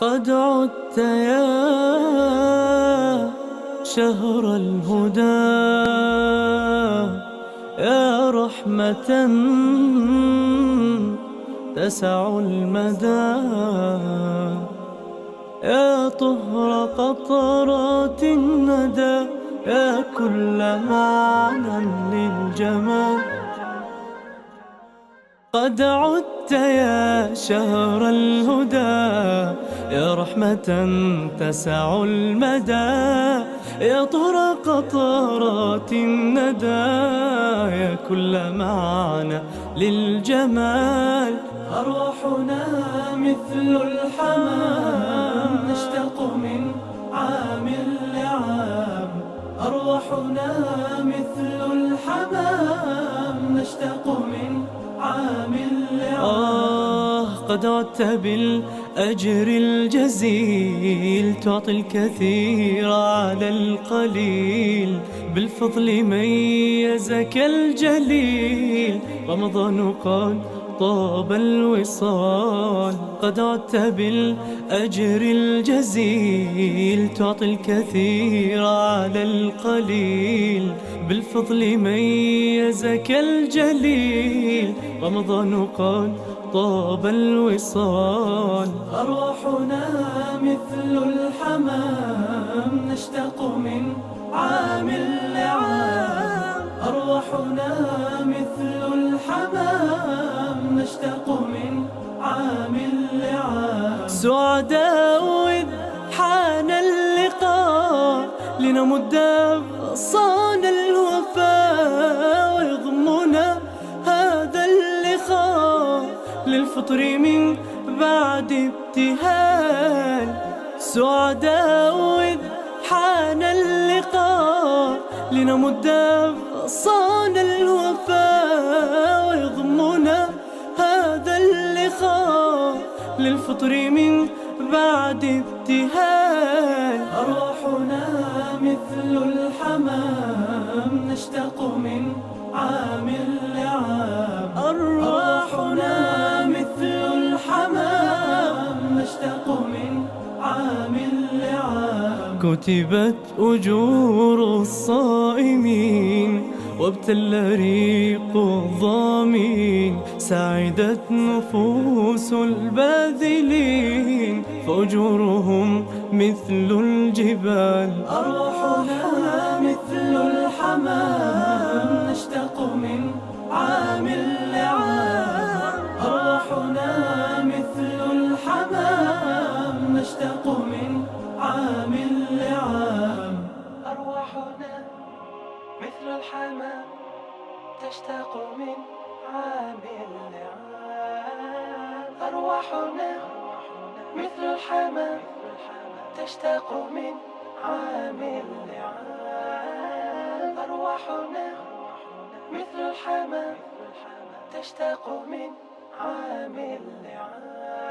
قد عدت يا شهر الهدى، يا رحمة تسع المدى، يا طهر قطرات الندى، يا كل معنى للجمال. قد عدت يا شهر الهدى، يا رحمة تسع المدى، يا طهر قطرات الندى، يا كل معنى للجمال. أرواحنا مثل الحمام نشتاق من عام لعام، أرواحنا مثل الحمام نشتاق من عام لعام. قد عدت بالأجر الجزيل، تعطي الكثير على القليل، بالفضل ميزك الجليل، رمضان قد طاب الوصال. قد عدت بالأجر الجزيل، تعطي الكثير على القليل، بالفضل ميزك الجليل، رمضان قد طاب الوصال. أرواحنا مثل الحمام نشتاق من عام لعام، أرواحنا مثل الحمام نشتاق من عام لعام. سعداء إذ حان اللقاء، لنمد أغصان الوفاء، ويضمنا هذا اللقاء للفطر من بعد ابتهال. سعداء إذ حان اللقاء، لنمد أغصان الوفاء، ويضمنا هذا اللقاء للفطر من بعد ابتهال. أرواحنا مثل الحمام نشتاق من عام لعام، أرواحنا مثل الحمام نشتاق من عام لعام. كتبت أجور الصائمين، وابتل ريق الظامين، سعدت نفوس الباذلين، فأجورهم مثل الجبال. أرواحنا مثل الحمام نشتاق من عام لعام، أرواحنا مثل الحمام نشتاق من عام لعام. أرواحنا مثل الحمام تشتاق من عام لعام، أرواحنا مثل الحمام تشتاق من عام لعام، أرواحنا مثل الحمام تشتاق من عام لعام.